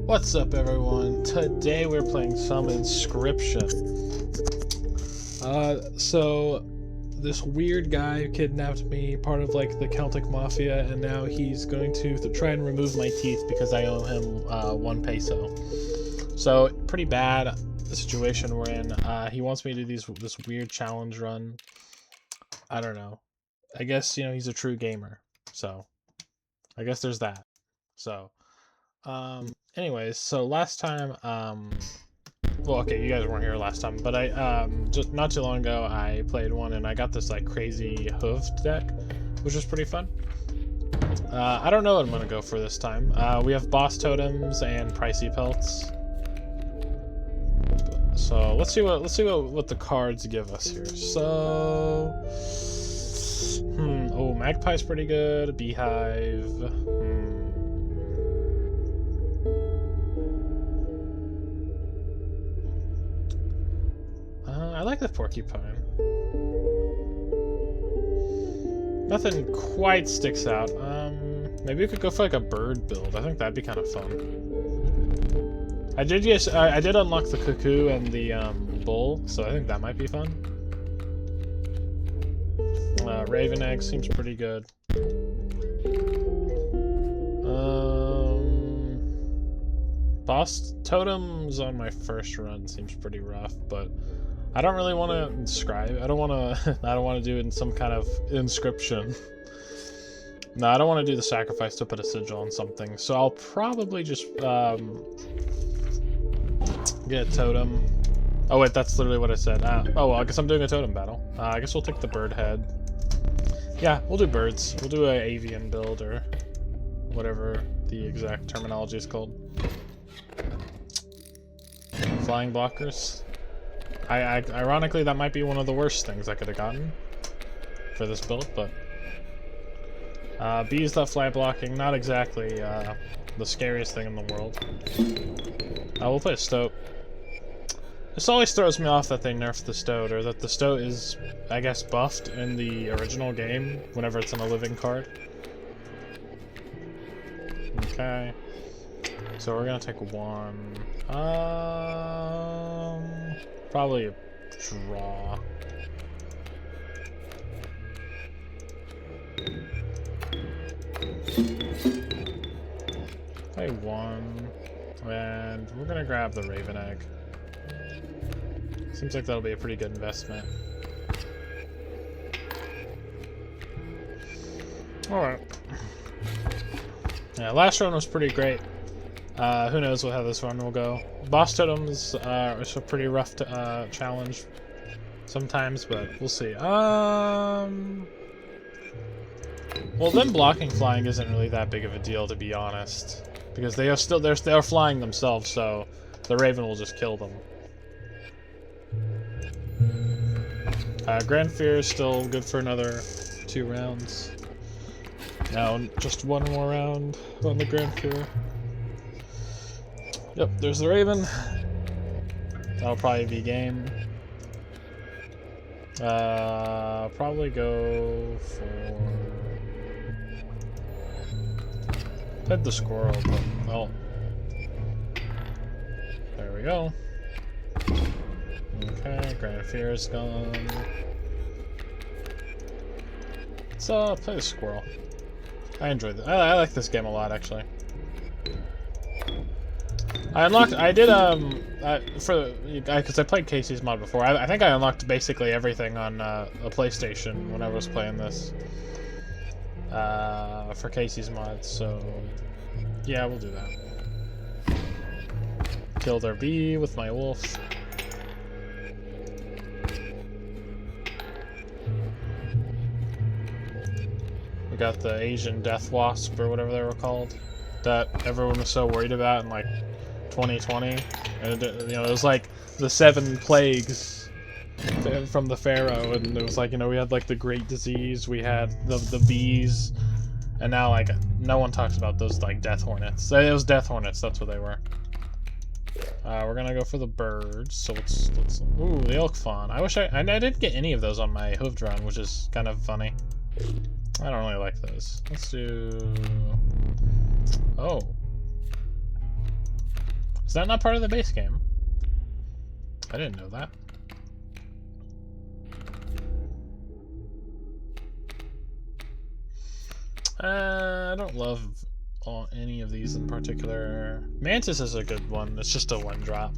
What's up, everyone? Today we're playing some inscryption. So this weird guy kidnapped me, part of like the Celtic Mafia, and now he's going to try and remove my teeth because I owe him 1 peso. So pretty bad situation we're in. He wants me to do this weird challenge run. I don't know. I guess, he's a true gamer. So I guess there's that. So anyways, so last time, well, okay, you guys weren't here last time, but I, just not too long ago, I played one, and I got this, like, crazy hooved deck, which was pretty fun. I don't know what I'm gonna go for this time. We have boss totems and pricey pelts. So, let's see what the cards give us here. So, oh, Magpie's pretty good, Beehive, I like the porcupine. Nothing quite sticks out. Maybe we could go for like a bird build. I think that'd be kind of fun. I did unlock the cuckoo and the bull, so I think that might be fun. Raven egg seems pretty good. Boss totems on my first run seems pretty rough, but I don't really want to inscribe. I don't want to do it in some kind of inscription. No, I don't want to do the sacrifice to put a sigil on something. So I'll probably just get a totem. Oh wait, that's literally what I said. Oh well, I guess I'm doing a totem battle. I guess we'll take the bird head. Yeah, we'll do birds. We'll do a avian build or whatever the exact terminology is called. Flying blockers. Ironically, that might be one of the worst things I could have gotten for this build, but bees that fly blocking, not exactly the scariest thing in the world. We'll play a stoat. This always throws me off that they nerfed the stoat, or that the stoat is, I guess, buffed in the original game whenever it's in a living card. Okay. So we're gonna take one. Probably a draw. Play one, and we're gonna grab the Raven egg. Seems like that'll be a pretty good investment. Alright. Yeah, last run was pretty great. Who knows how this run will go. Boss totems are a pretty rough challenge sometimes, but we'll see. Well, them blocking flying isn't really that big of a deal, to be honest, because they are flying themselves, so the Raven will just kill them. Grand Fear is still good for another 2 rounds. Now, just 1 more round on the Grand Fear. Yep, there's the Raven. That'll probably be game. Probably go for... Hit the squirrel, but, well... There we go. Okay, Grand Fear is gone. Let's play the squirrel. I enjoyed it. I like this game a lot, actually. Because I played Casey's mod before. I think I unlocked basically everything on a PlayStation when I was playing this for Casey's mod. So yeah, we'll do that. Kill their bee with my wolf. We got the Asian death wasp or whatever they were called that everyone was so worried about in like 2020, and it was like the 7 plagues from the Pharaoh, and it was like, we had like the Great Disease, we had the bees, and now like no one talks about those like death hornets. It was death hornets, that's what they were. We're gonna go for the birds, so let's ooh, the elk fawn. I wish I didn't get any of those on my hooved run, which is kind of funny. I don't really like those. Let's do... Oh. that not part of the base game? I didn't know that. I don't love any of these in particular. Mantis is a good one. It's just a 1-drop.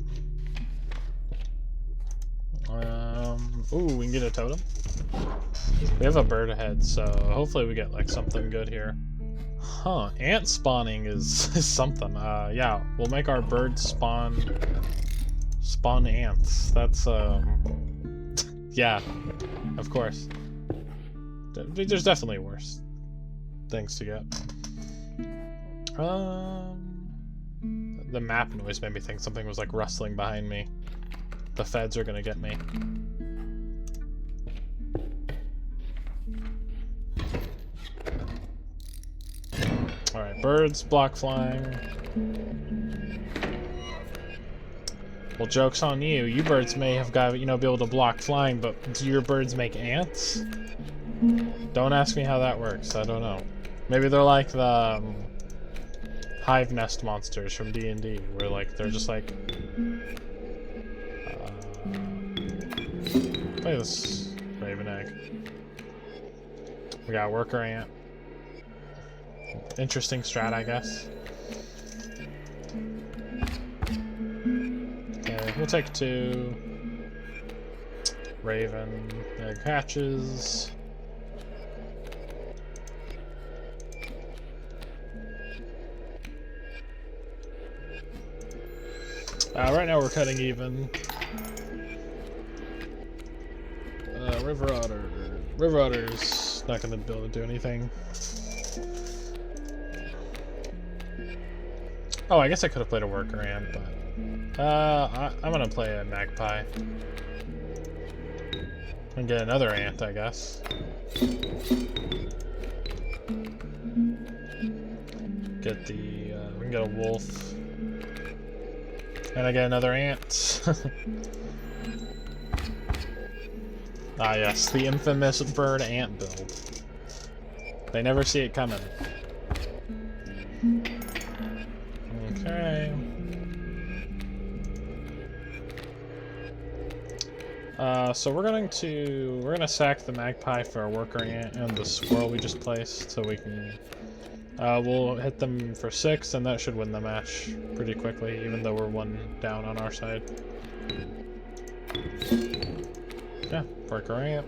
Ooh, we can get a totem. We have a bird ahead, so hopefully we get like something good here. Huh, ant spawning is something. Yeah, we'll make our bird spawn ants. That's yeah, of course. There's definitely worse things to get. The map noise made me think something was like rustling behind me. The feds are gonna get me. Alright, birds block flying. Well, joke's on you. You birds may have got, be able to block flying, but do your birds make ants? Don't ask me how that works. I don't know. Maybe they're like the hive nest monsters from D&D, where like they're just like play this raven egg. We got worker ant. Interesting strat, I guess. Okay, we'll take 2. Raven egg hatches. Right now we're cutting even. River otter. River otter's not going to be able to do anything. Oh, I guess I could have played a worker ant, but I'm going to play a magpie. And get another ant, I guess. Get the we can get a wolf. And I get another ant. Ah yes, the infamous bird ant build. They never see it coming. Okay. So we're gonna sack the magpie for our worker ant and the squirrel we just placed, so we can we'll hit them for 6, and that should win the match pretty quickly, even though we're 1 down on our side. Yeah, worker ant.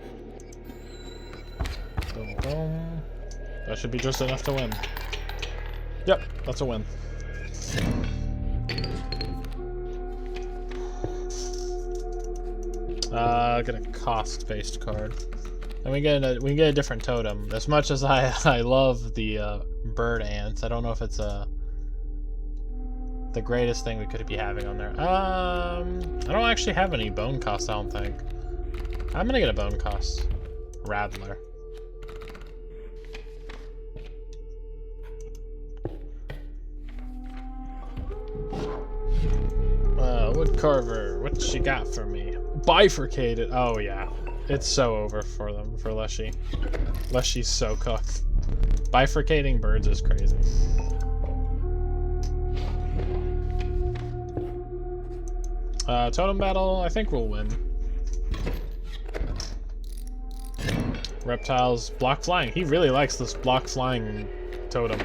Boom, boom. That should be just enough to win. Yep, that's a win. Get a cost-based card, and we can get a different totem. As much as I love the bird ants, I don't know if it's the greatest thing we could be having on there. I don't actually have any bone cost. I don't think. I'm gonna get a bone cost. Rattler. Wood carver. What she got for me? Bifurcated. Oh yeah, it's so over for them, for Leshy. Leshy's so cooked. Bifurcating birds is crazy. Totem battle. I think we'll win. Reptiles block flying. He really likes this block flying totem.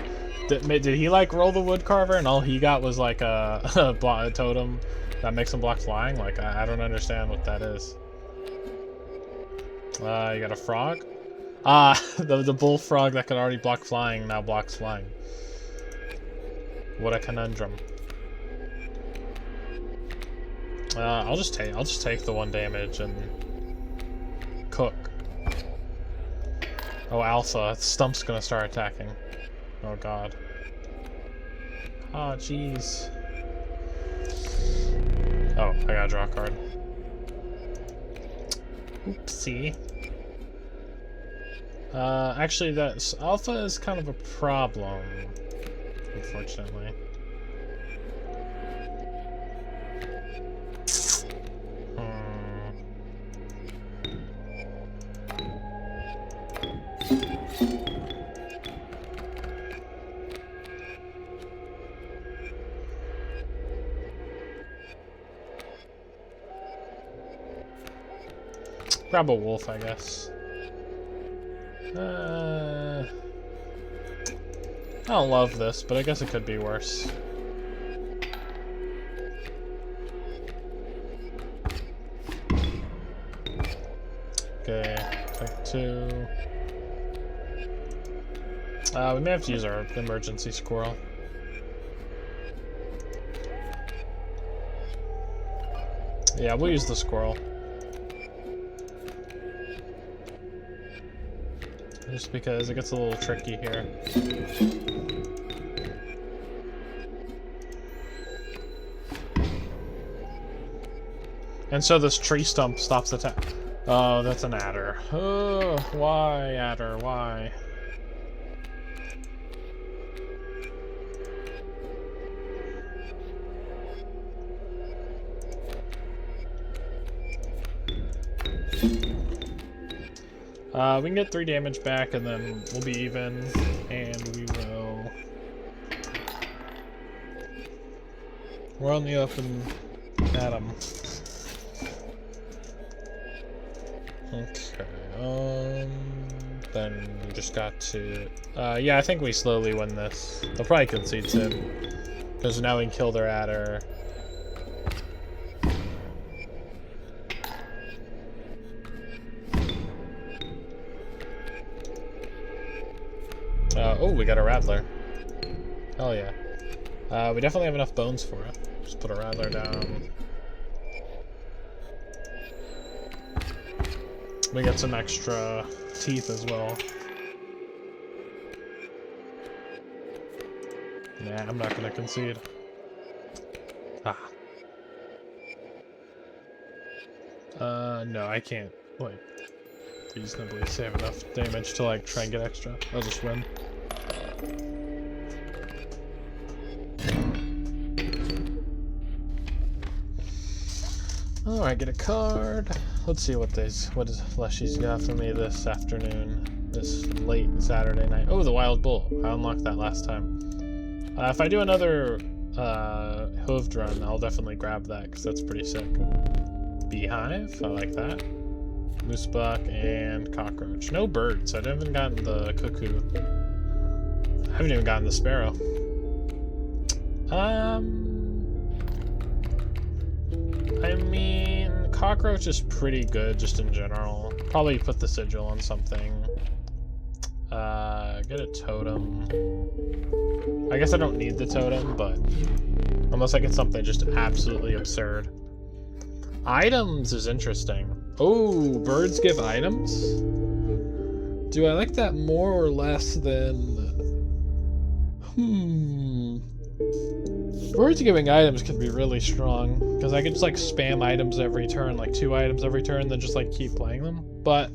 Did he like roll the wood carver and all he got was like a totem that makes him block flying? Like I don't understand what that is. You got a frog? The bullfrog that could already block flying now blocks flying. What a conundrum. I'll just take the 1 damage and cook. Oh, Alpha, Stump's gonna start attacking. Oh god. Oh jeez. Oh, I gotta draw a card. Oopsie. Actually, that's Alpha is kind of a problem, unfortunately. Grab a wolf, I guess. I don't love this, but I guess it could be worse. Okay, take 2. We may have to use our emergency squirrel. Yeah, we'll use the squirrel. Just because it gets a little tricky here. And so this tree stump stops the attack. Oh, that's an adder. Oh, why, adder? Why? We can get 3 damage back, and then we'll be even, and we will... We're on the up and at him. Okay, then we just got to... yeah, I think we slowly win this. They'll probably concede soon, because now we can kill their adder. Oh, we got a rattler. Hell yeah. We definitely have enough bones for it. Just put a rattler down. We get some extra teeth as well. Nah, I'm not gonna concede. Ah. No, I can't, like, reasonably save enough damage to, like, try and get extra. I'll just win. Alright, get a card. Let's see what Leshy's got for me this afternoon. This late Saturday night. Oh, the Wild Bull. I unlocked that last time. If I do another hooved run, I'll definitely grab that, because that's pretty sick. Beehive, I like that. Moose buck and cockroach. No birds. I haven't gotten the cuckoo. I haven't even gotten the sparrow. I mean, cockroach is pretty good just in general. Probably put the sigil on something. Get a totem. I guess I don't need the totem, but unless I get something just absolutely absurd. Items is interesting. Oh, birds give items? Do I like that more or less than... Birds giving items can be really strong, because I could just like spam items every turn, like 2 items every turn, then just like keep playing them. But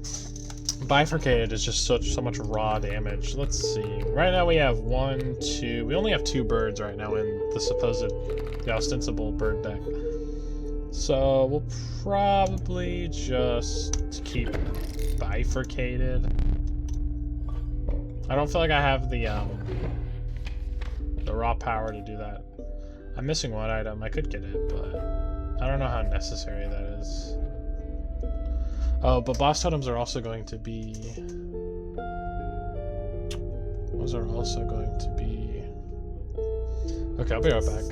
bifurcated is just so much raw damage. Let's see. Right now we have 1, 2. We only have 2 birds right now in the ostensible bird deck. So we'll probably just keep bifurcated. I don't feel like I have the raw power to do that. I'm missing 1 item. I could get it, but I don't know how necessary that is. Oh, but boss totems are also going to be... Those are also going to be... Okay, I'll be right back.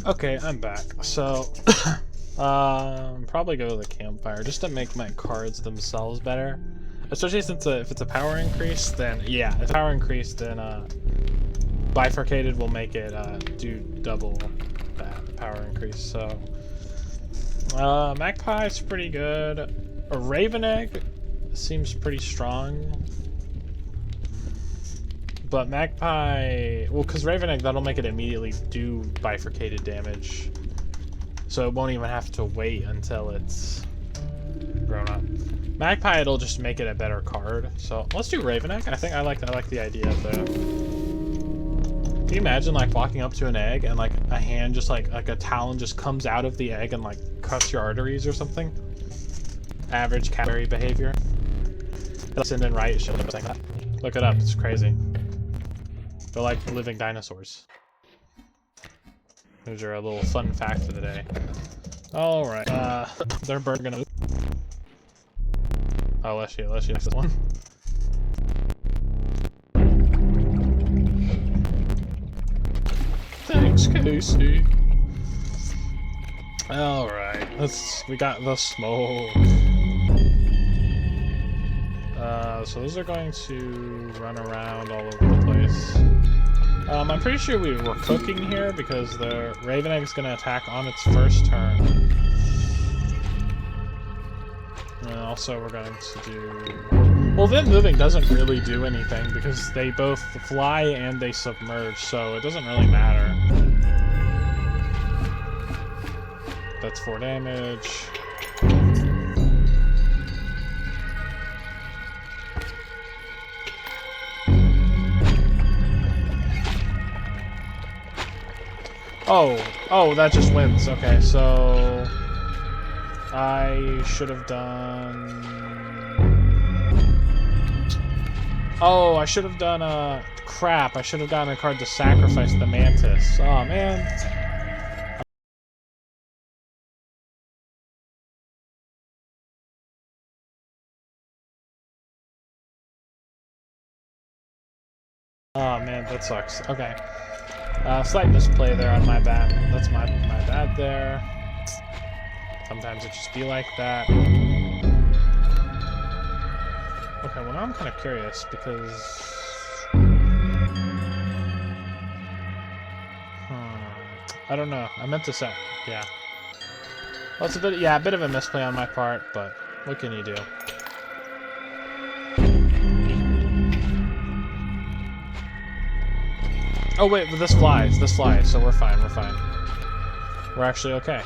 Okay, I'm back. So, probably go to the campfire just to make my cards themselves better. Especially since if it's a power increase, then yeah, if power increase, then bifurcated will make it do double that power increase. So, Magpie's pretty good. A Raven Egg seems pretty strong. But Magpie, well, because Raven Egg, that'll make it immediately do bifurcated damage. So it won't even have to wait until it's grown up. Magpie, it'll just make it a better card. So let's do Raven Egg. I like the idea of the... Can you imagine like walking up to an egg and like a hand just like a talon just comes out of the egg and like cuts your arteries or something? Average catberry behavior. Left and right, shit, like that. Look it up, it's crazy. They're like living dinosaurs. Those are a little fun fact for the day. Alright, their bird gonna move. Oh, let's see this one. Thanks, Casey. Alright, we got the smoke. So those are going to run around all over the place. I'm pretty sure we were cooking here because the Raven Egg is going to attack on its first turn. And also we're going to do... Well, them moving doesn't really do anything because they both fly and they submerge, so it doesn't really matter. That's 4 damage. Oh, that just wins. Okay, so I should have done... Oh, I should have done crap. I should have gotten a card to sacrifice the Mantis. Oh, man. Oh, man, that sucks. Okay. Slight misplay there on my bad. That's my bad there. Sometimes it just be like that. Okay, well now I'm kind of curious because... I don't know. I meant to say, yeah. Well, it's a bit of a misplay on my part, but what can you do? Oh wait, but this flies, so we're fine. We're actually okay,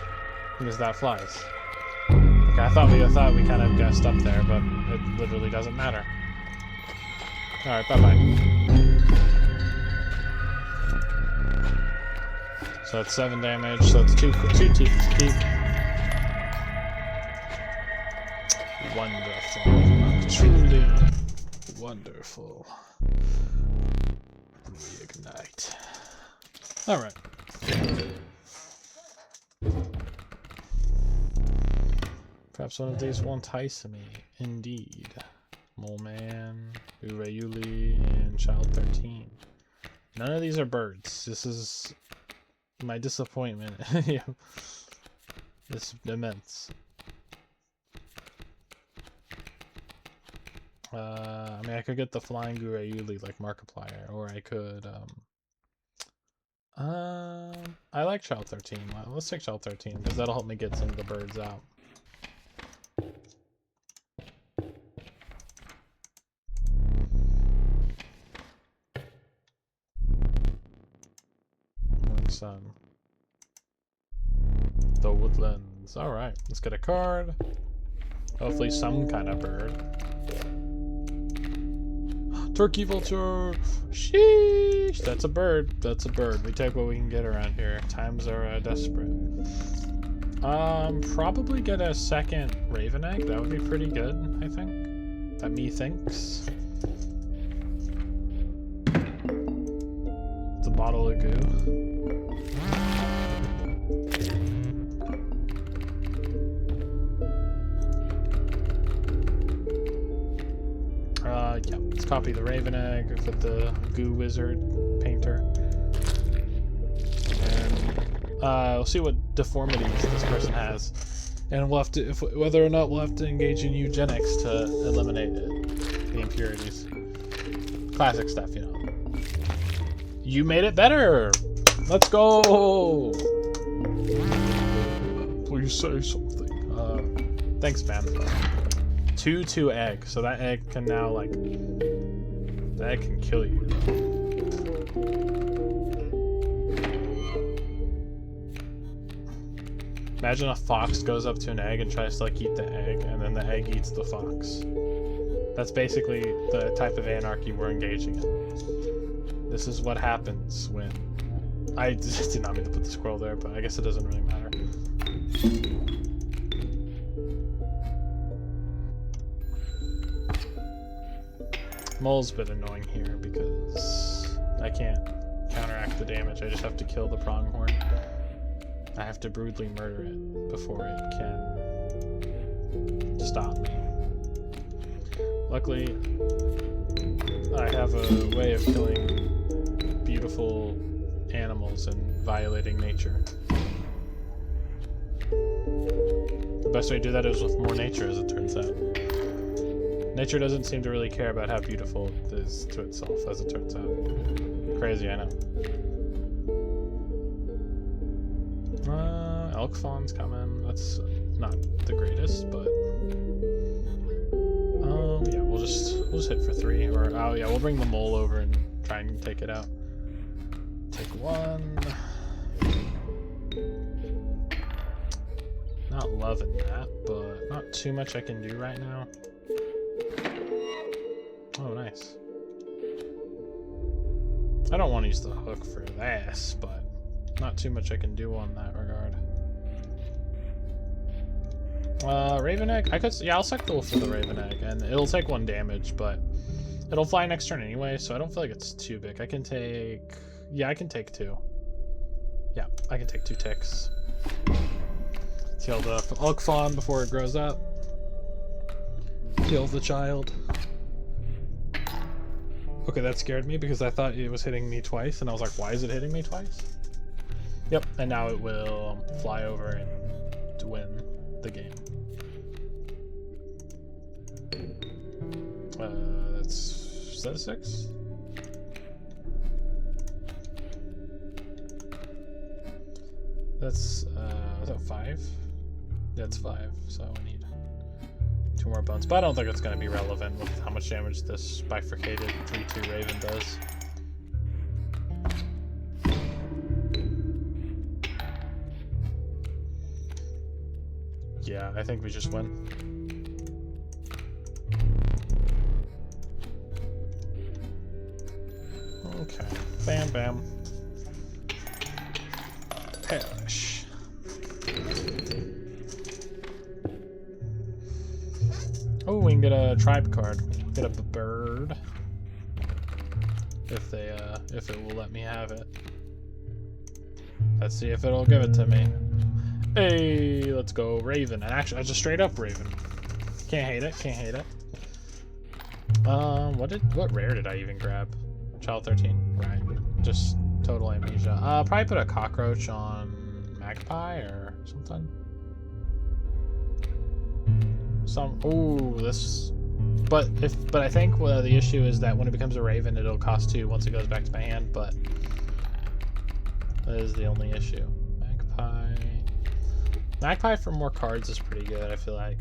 because that flies. Okay, I thought we kind of guessed up there, but it literally doesn't matter. Alright, bye-bye. So that's 7 damage, so it's two teeth to keep. Wonderful. Truly wonderful. Reignite. Alright. Perhaps one of these will entice me. Indeed. Mole Man, Urayuli, and Child 13. None of these are birds. This is my disappointment. Yeah. It's immense. I mean, I could get the Flying Urayuli like Markiplier, or I could, I like Child 13. Let's take Child 13, because that'll help me get some of the birds out. Morning Sun. The Woodlands. Alright, let's get a card. Hopefully some kind of bird. Turkey vulture! Sheesh! That's a bird. That's a bird. We take what we can get around here. Times are desperate. Probably get a second Raven Egg. That would be pretty good, I think. That me thinks. It's a bottle of goo. Yeah, let's copy the Raven Egg with the Goo Wizard Painter. And, We'll see what deformities this person has, and we'll have to, whether or not we'll have to engage in eugenics to eliminate the impurities. Classic stuff, you know. You made it better. Let's go. Please say something. Thanks, man. 2-2 egg. So that egg can now, like, that egg can kill you. Imagine a fox goes up to an egg and tries to, like, eat the egg, and then the egg eats the fox. That's basically the type of anarchy we're engaging in. This is what happens when... I just did not mean to put the squirrel there, but I guess it doesn't really matter. Mole's a bit annoying here because I can't counteract the damage. I just have to kill the pronghorn. I have to brutally murder it before it can stop me. Luckily, I have a way of killing beautiful animals and violating nature. The best way to do that is with more nature, as it turns out. Nature doesn't seem to really care about how beautiful it is to itself, as it turns out. Crazy, I know. Elk fawn's coming. That's not the greatest, but yeah, we'll just hit for 3. Or oh yeah, we'll bring the mole over and try and take it out. Take 1. Not loving that, but not too much I can do right now. Oh, nice. I don't want to use the hook for this, but not too much I can do on that regard. Raven egg? Yeah, I'll sack the wolf for the raven egg, and it'll take 1 damage, but it'll fly next turn anyway, so I don't feel like it's too big. I can take... Yeah, I can take 2. Yeah, I can take 2 ticks. Kill the elk fawn before it grows up. Kill the child. Okay, that scared me because I thought it was hitting me twice, and I was like, why is it hitting me twice? Yep, and now it will fly over and to win the game. Is that a 6? That's, is that 5? That's 5, so we need 2 more bones. But I don't think it's going to be relevant with how much damage this bifurcated 3-2 Raven does. Yeah, I think we just win. Okay. Bam, bam. Perish. Oh, we can get a tribe card. Get a bird. If it will let me have it. Let's see if it'll give it to me. Hey, let's go Raven. And actually, just straight up Raven. Can't hate it. Can't hate it. What rare did I even grab? Child 13. Right. Just total amnesia. Probably put a cockroach on magpie or something. Ooh, this. But I think the issue is that when it becomes a raven, it'll cost 2 once it goes back to my hand. But that is the only issue. Magpie for more cards is pretty good, I feel like.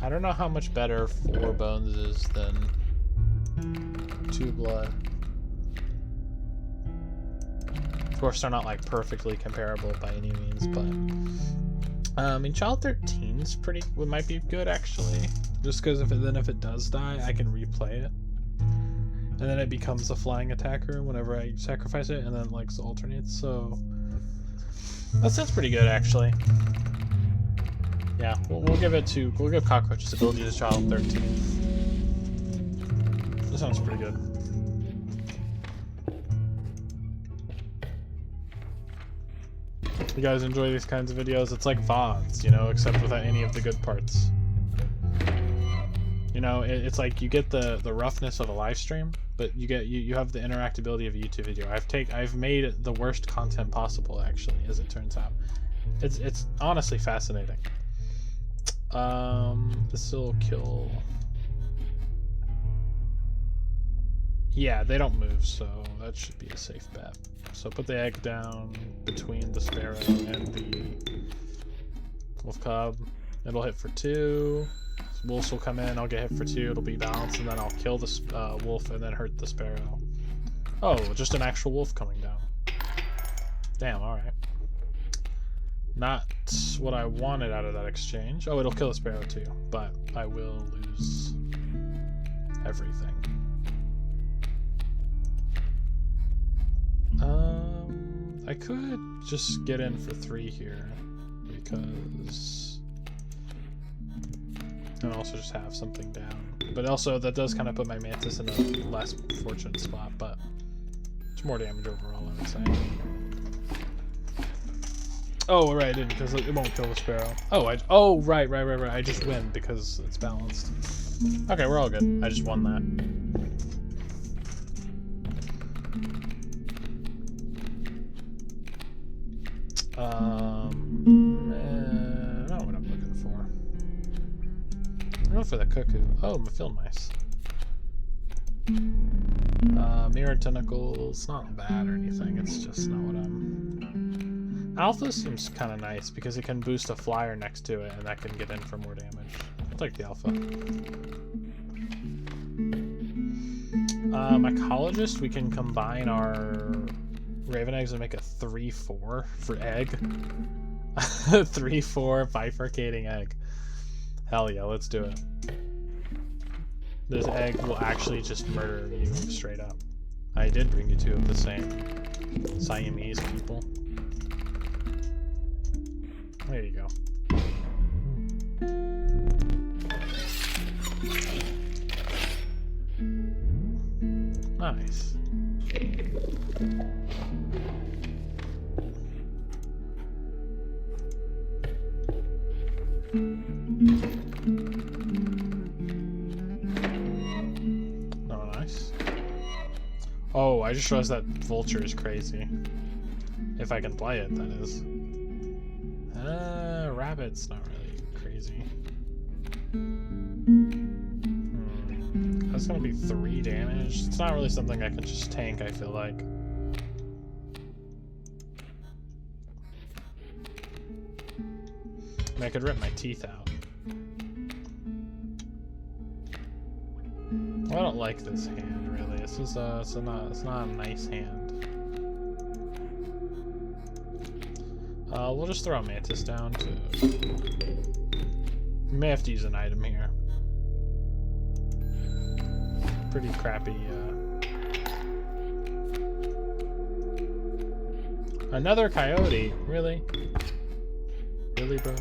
I don't know how much better 4 bones is than 2 blood. Of course, they're not like perfectly comparable by any means, but I mean, Child 13's might be good actually. Just because if it does die, I can replay it, and then it becomes a flying attacker whenever I sacrifice it, and then like alternates. So that sounds pretty good actually. Yeah, we'll give Cockroach's ability to Child 13. That sounds pretty good. You guys enjoy these kinds of videos? It's like VODs, you know, except without any of the good parts. You know, it's like you get the roughness of a live stream, but you have the interactability of a YouTube video. I've made the worst content possible, actually, as it turns out. It's honestly fascinating. This will kill. Yeah, they don't move, so that should be a safe bet. So put the egg down between the sparrow and the wolf cub. It'll hit for 2. Wolves will come in, I'll get hit for 2, it'll be balanced, and then I'll kill the wolf and then hurt the sparrow. Oh, just an actual wolf coming down. Damn, alright. Not what I wanted out of that exchange. Oh, it'll kill the sparrow too, but I will lose everything. I could just get in for 3 here, because... and also just have something down. But also, that does kind of put my mantis in a less fortunate spot, but it's more damage overall, I would say. Oh, right, I didn't, because it won't kill the sparrow. Oh, right. I just win because it's balanced. Okay, we're all good. I just won that. Not what I'm looking for. I'm going for the cuckoo. Oh, I feel nice. Mirror tentacles, not bad or anything. It's just not what I'm. Alpha seems kind of nice because it can boost a flyer next to it, and that can get in for more damage. I'll take the alpha. Mycologist, we can combine our Raven eggs and make a 3/4 for egg. 3/4 bifurcating egg. Hell yeah, let's do it. This egg will actually just murder you straight up. I did bring you 2 of the same Siamese people. There you go. Nice. Oh, nice. Oh, I just realized that vulture is crazy. If I can play it, that is. Rabbit's not really crazy. That's gonna be 3 damage. It's not really something I can just tank, I feel like. I mean, I could rip my teeth out. Well, I don't like this hand, really. This is it's not a nice hand. We'll just throw a mantis down to... We may have to use an item here. Pretty crappy, Another coyote? Really? Really, bro?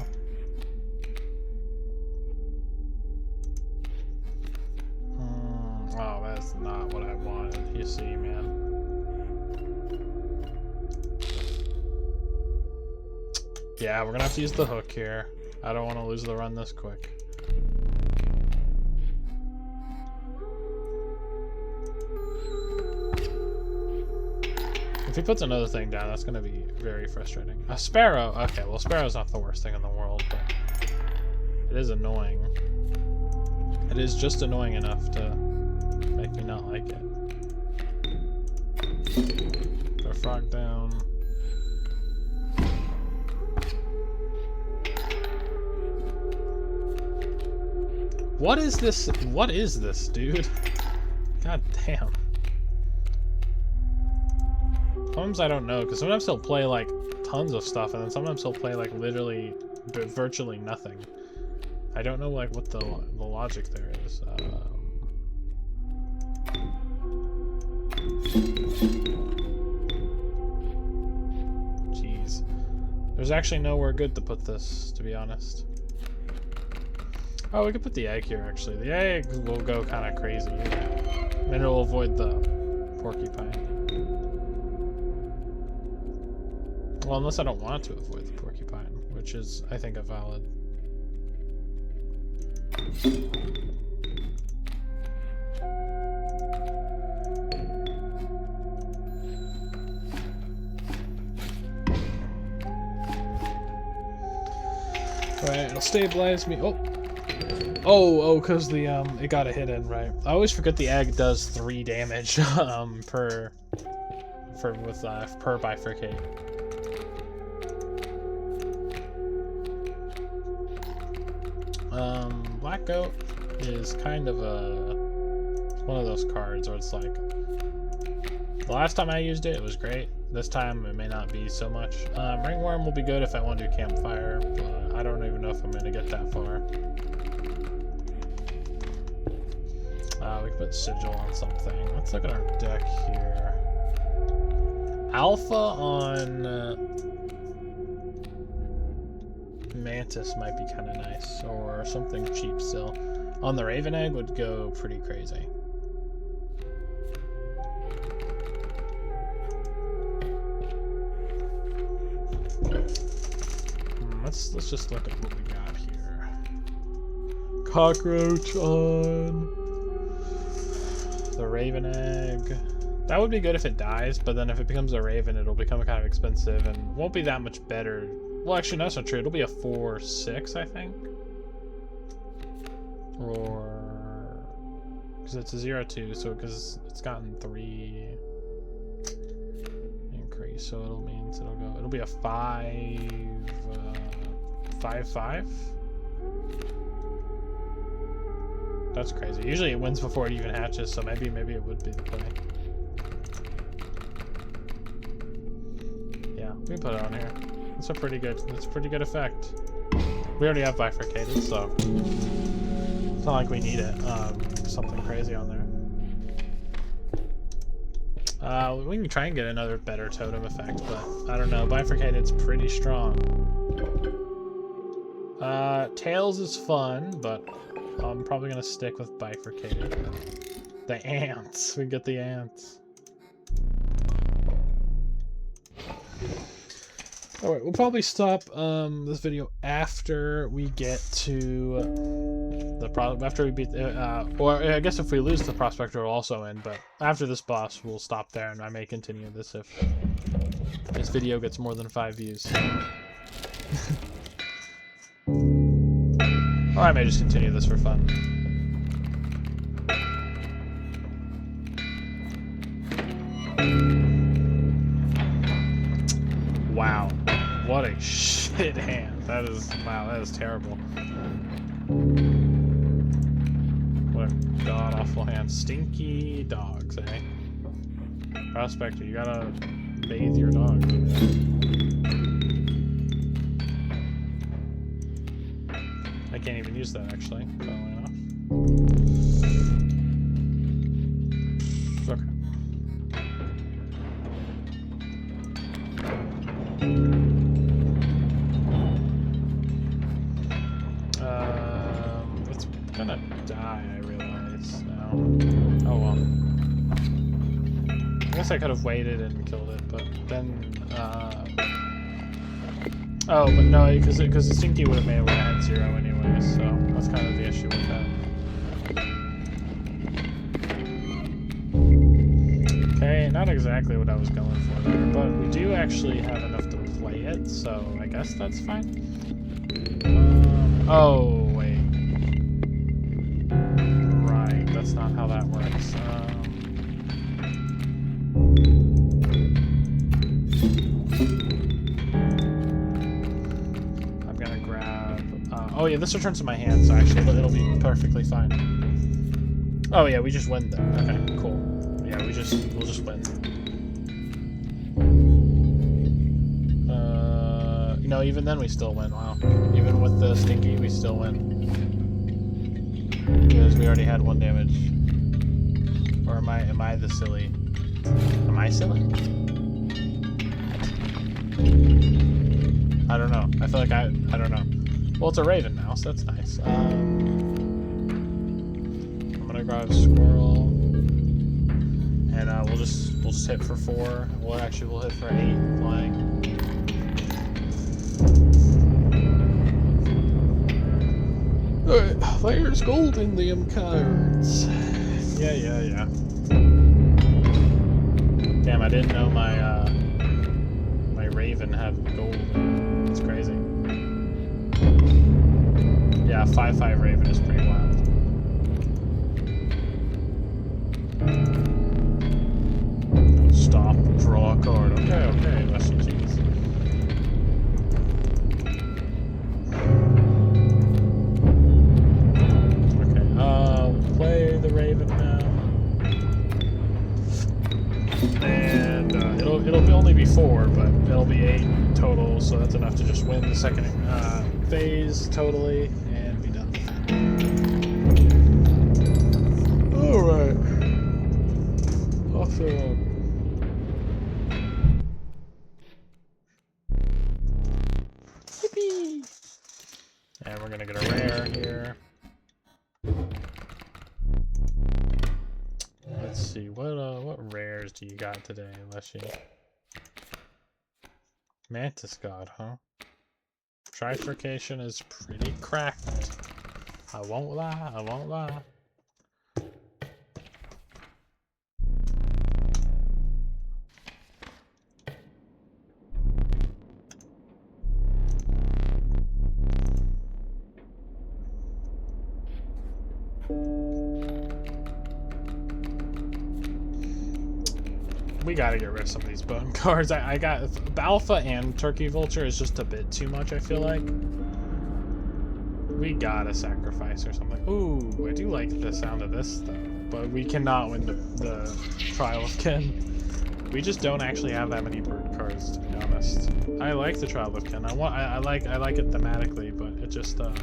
Oh, that's not what I wanted. You see, man. Yeah, we're gonna have to use the hook here. I don't want to lose the run this quick. If he puts another thing down, that's gonna be very frustrating. A sparrow! Okay, well, sparrow's not the worst thing in the world, but it is annoying. It is just annoying enough to make me not like it. Throw a frog down. What is this? What is this, dude? God damn. Sometimes I don't know, because sometimes he'll play like tons of stuff, and then sometimes he'll play like literally virtually nothing. I don't know like what the logic there is. Jeez. There's actually nowhere good to put this, to be honest. Oh, we could put the egg here, actually. The egg will go kind of crazy here. And it'll avoid the porcupine. Well, unless I don't want to avoid the porcupine, which is, I think, a valid... Alright, it'll stabilize me. Oh, because the it got a hit in, right? I always forget the egg does 3 damage per bifurcate. Black Goat is kind of one of those cards where it's like, the last time I used it, it was great. This time it may not be so much. Ringworm will be good if I want to do campfire, but I don't even know if I'm going to get that far. We can put sigil on something. Let's look at our deck here. Alpha on Mantis might be kind of nice, or something cheap still. On the Raven Egg would go pretty crazy. Let's just look at what we got here. Cockroach on the Raven Egg. That would be good if it dies, but then if it becomes a Raven, it'll become kind of expensive and won't be that much better. Well, actually, no, that's not true. It'll be a 4/6, I think. Or because it's a 0/2, so because it's gotten 3 increase, so it'll be a 5/5. That's crazy. Usually it wins before it even hatches, so maybe it would be the play. Yeah, we can put it on here. That's a pretty good effect. We already have bifurcated, so it's not like we need it. Something crazy on there. We can try and get another better totem effect, but I don't know. Bifurcated's pretty strong. Tails is fun, but I'm probably gonna stick with bifurcated. The ants. We get the ants. Alright, we'll probably stop this video after we get to after we beat or I guess if we lose, the prospector will also end, but after this boss we'll stop there, and I may continue this if this video gets more than 5 views. Or I may just continue this for fun. Wow. What a shit hand. That is terrible. What a god-awful hand. Stinky dogs, eh? Prospector, you gotta bathe your dog. I can't even use that, actually, funnily enough. Okay. It's gonna die, I realize now. Oh well. I guess I could have waited and killed it, but then, oh, but no, because the Stinky would have made it when I had 0 anyway, so that's kind of the issue with that. Okay, not exactly what I was going for there, but we do actually have enough to play it, so I guess that's fine. Oh, wait. Right, that's not how that works. Oh yeah, this returns to my hand, so actually it'll be perfectly fine. Oh yeah, we just win then. Okay, cool. Yeah, we'll just win. You know, even then we still win. Wow. Even with the Stinky, we still win. Because we already had 1 damage. Or am I the silly? Am I silly? I don't know. I feel like I don't know. Well, it's a Raven now, so that's nice. I'm gonna grab Squirrel, and we'll just hit for 4. We'll hit for 8 flying. All right, there's gold in them cards. Yeah. Damn, I didn't know my my Raven had gold. It's crazy. Yeah, 5/5 Raven is pretty wild. Stop, draw a card. Okay, that's some cheese. Okay, play the Raven now. And it'll only be 4, but it'll be 8 total, so that's enough to just win the second phase totally and be done. Alright. Awesome. Yippee! And we're gonna get a rare here. Let's see, what rares do you got today, Leshy? Mantis God, huh? Trifurcation is pretty cracked. I won't lie. We gotta get rid of some of these bone cards. I got Alpha and Turkey Vulture is just a bit too much, I feel like. We gotta sacrifice or something. Ooh, I do like the sound of this though, but we cannot win the Trial of Kin. We just don't actually have that many bird cards, to be honest. I like the Trial of Kin. I like it thematically, but it just I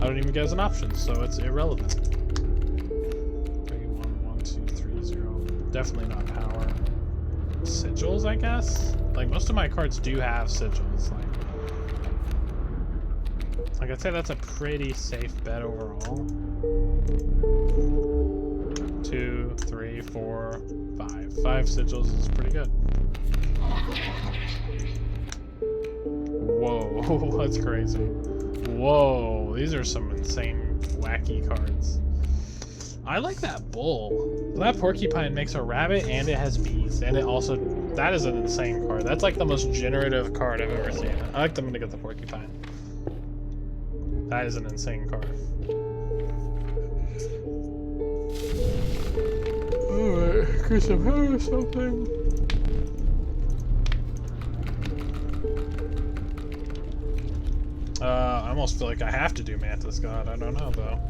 don't even get as an option, so it's irrelevant. 3, 1, 1, 2, 3, 0. Definitely not power. Sigils, I guess? Like, most of my cards do have sigils. Like I'd say that's a pretty safe bet overall. 2, 3, 4, 5. 5 sigils is pretty good. Whoa, that's crazy. Whoa, these are some insane, wacky cards. I like that bull. That porcupine makes a rabbit and it has bees. And it also, that is an insane card. That's like the most generative card I've ever seen. I like them to get the porcupine. That is an insane card. Alright, Chris, I'm having something. I almost feel like I have to do Mantis God. I don't know though.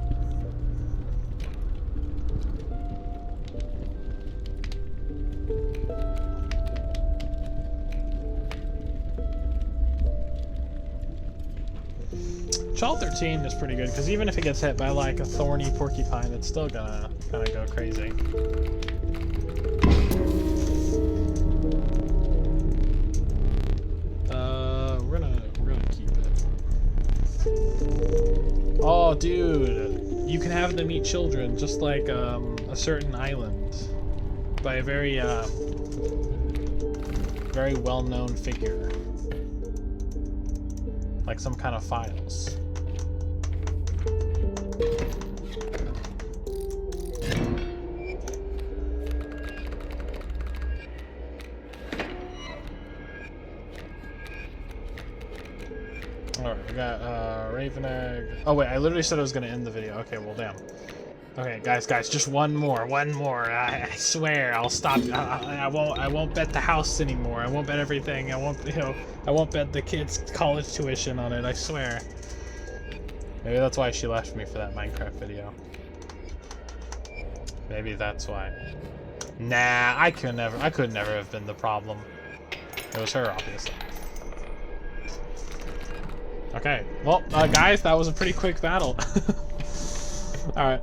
Child 13 is pretty good, because even if it gets hit by like a thorny porcupine, it's still gonna kind of go crazy. We're gonna keep it. Oh, dude, you can have them eat children, just like a certain island, by a very very well-known figure, like some kind of files. Alright, we got Raven Egg. Oh wait, I literally said I was gonna end the video. Okay, well damn. Okay, guys, just one more. I swear, I'll stop. I won't bet the house anymore. I won't bet everything. I won't bet the kids' college tuition on it. I swear. Maybe that's why she left me for that Minecraft video. Maybe that's why. Nah, I could never have been the problem. It was her, obviously. Okay, well, guys, that was a pretty quick battle. Alright.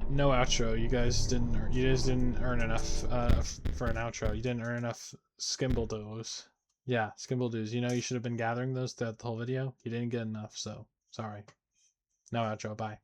No outro. You guys didn't earn enough for an outro. You didn't earn enough skimble dues. Yeah, skimble dues. You know, you should have been gathering those throughout the whole video. You didn't get enough, so sorry. No outro. Bye.